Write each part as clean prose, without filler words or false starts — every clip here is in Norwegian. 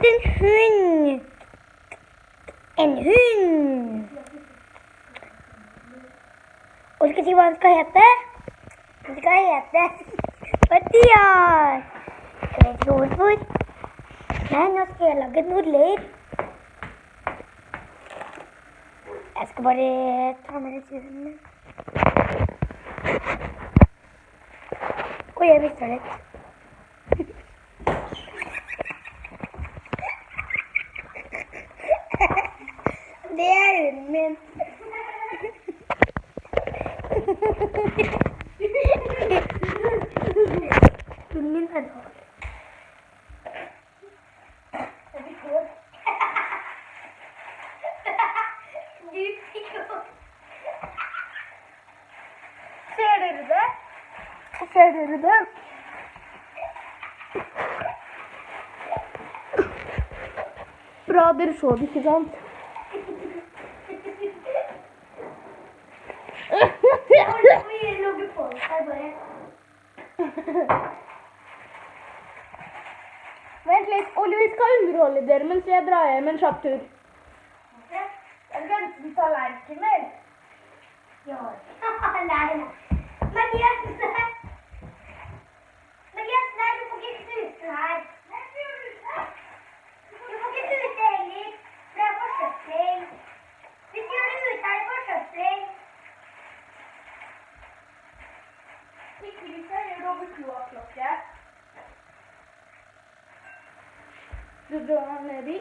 fant en hund. En hund. Og skal si hva han skal hete? Han skal hete Mathias. Jeg vet ikke hvorfor. Nei, nå skal jeg lage noe lyd. Jeg skal bare ta med ressursene mine. Oi, jeg mistet litt. Det er hunden min. Hunden min er nå. Ser dere det? Ser dere det? Bra, dere så det, ikke sant? Vent litt, Oliver skal underholde dere mens jeg drar hjem en kjapp tur. Er det en tallerkener? Ja. Nei. Mathias, nei, du får ikke snuse her. Du får ikke snuse heller. Det er forsøpling. Hvis du gjør det ute, er det forsøpling. Ikke hvis jeg gjør over kloakklokket. Du drar nedi.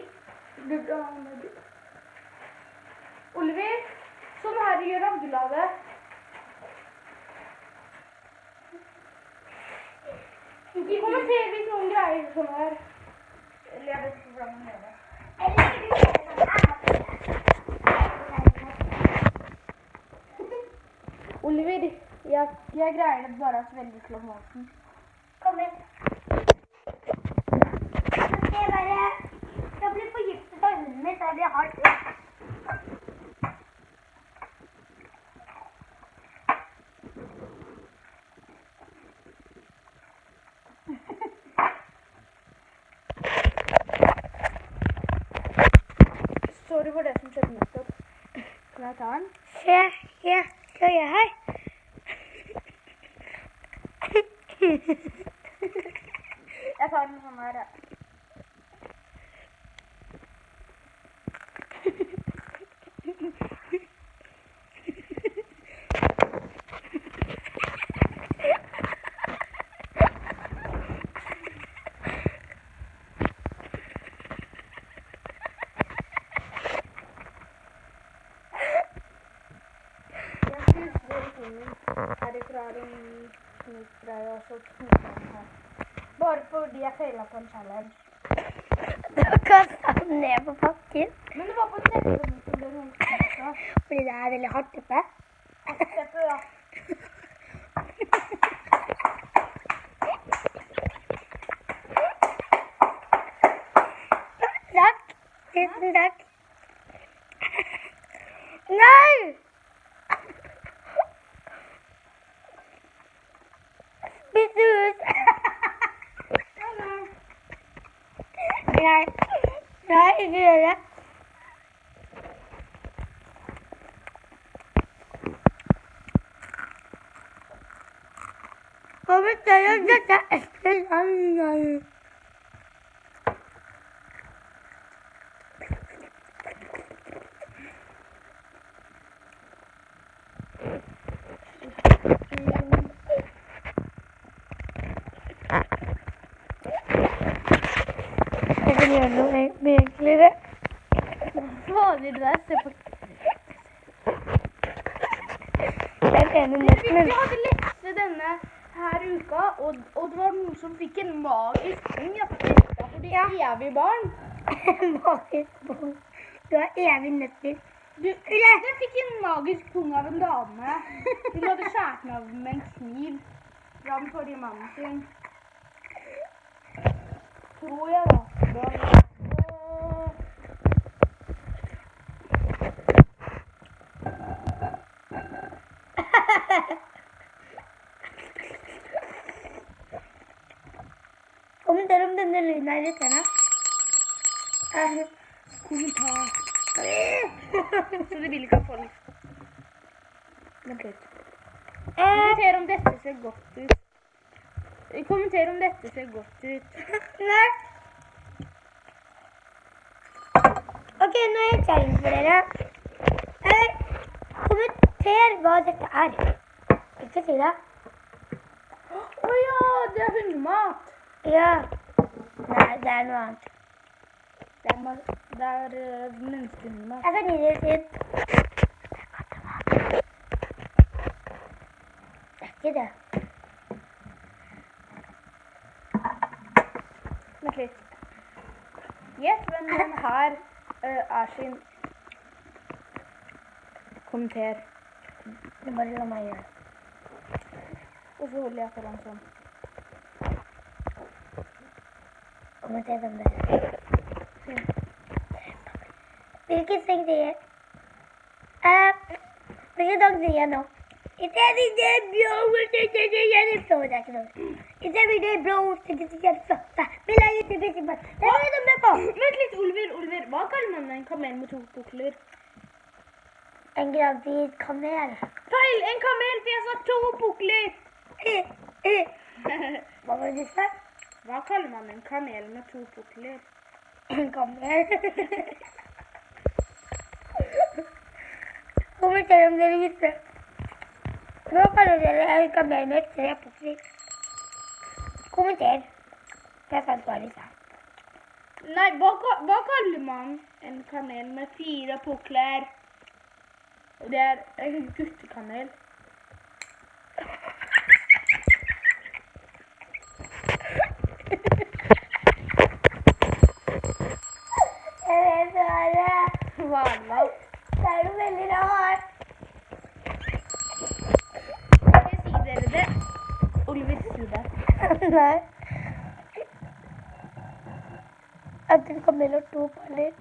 Oliver, sånn her gjør Abdullade. Ikke kommenter hvis noen greier sånn her. Eller jeg vet ikke hvordan man gjør det. Oliver, jeg greier det bare at veldig slow motion. Kom igjen. Jeg blir forgiftet av hunden min, så jeg blir hardt ut. Sorry for det som skjedde nettopp. Kan jeg ta den? Se, her. Skal jeg her? Jeg tar den sånn her, ja. Bare fordi jeg feilet på en challenge. Du kastet den ned på pakken. Men det var på teppet som det noen kastet. Fordi det er veldig hardt teppe. Teppet, ja. Takk. Tusen takk. Nei! Spis ut! Nei, ikke gjør det. Hva betyr dette ekte landet? Jeg kan gjøre noe enklere. Fader, det er se på. Den ene nøtten. Vi hadde lekse denne her uka, og det var noen som fikk en magisk ting. Jeg for de evige barn. Magisk pung. Du har evig nøtter. Jeg fikk en magisk pung av en dame. Hun hadde skjært meg av med en kniv. Fra den forrige mannen sin. Tror jeg da. Kommenter om denne lyden er irriterende. Kommentar. Så det vil ikke ha folk. Vent litt. Kommenter om dette ser godt ut. Kommenter om dette ser godt ut. Nei. Ok, nå er jeg kjæring for dere. Kommenter hva dette er. Ikke si det. Åja, det er hundemat. Ja. Nei, det er noe annet. Det er menneskehundemat. Jeg kan gi det til. Det er ikke det. Vent litt. Gjett hvem den her er sin. Kommenter. Det bare la meg gjøre. Og så holder jeg foran sånn. Kommenter om det. Hvilken seng sier jeg? Hvilken dag sier jeg nå? It's every day, bro. Det er ikke noe. It's every day, bro. Det er ikke noe. Vi lager til bissibar. Det er det med på. Vent litt, Oliver. Hva kaller man en kamel med 2 pukler? En gravid kamel. Feil! En kamel, for jeg sa 2 pukler! Hva var det du sa? Hva kaller man en kamel med 2 pukler? En kamel. Kommenter om dere visste. Hva kaller dere en kamel med 3 pukler? Kommenter. Jeg sa svaret i stad. Nei, hva kaller man en kamel med 4 pukler? Det er en guttekamel. Jeg vet svaret. Hva er det? Det er jo veldig rart. Skal jeg si dere det? Oliver, si det. Nei. At en kamel har 2 paller.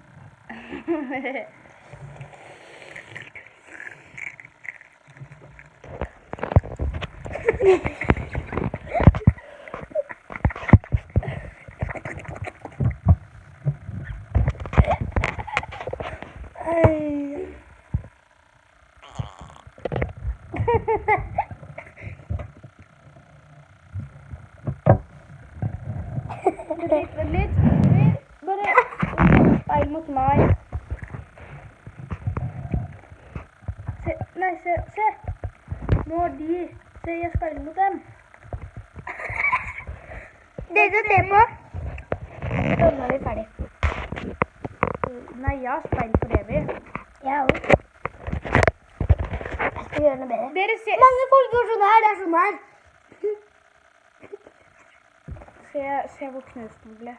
Litt. Bare speil mot meg. Se. Nå er de. Se, jeg speiler mot dem. Det som ser på. Så nå er vi ferdig. Nei, jeg har speil for evig. Jeg også. Jeg skal gjøre noe bedre. Dere ser. Mange folk går sånn her, det er sånn her. Se hvor knust den ble.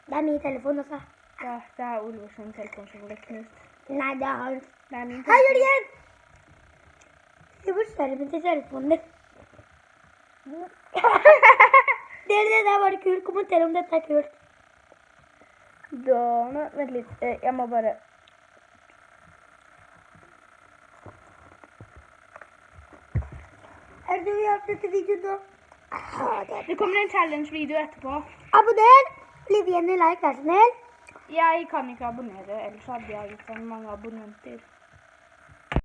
Det er min telefon også. Ja, det er Oliver sin telefon som ble knust. Nei, det er han. Det er min Hei, Jørgen! Se hvor skjermen til telefonen min. Det der var det kult. Kommenter om dette er kult. Vent litt, jeg må bare. Er det vi har dette videoen nå? Det kommer en challenge-video etterpå. Abonner! Liv igjen i like, vær så snill. Jeg kan ikke abonnere, ellers hadde jeg gitt så mange abonnenter.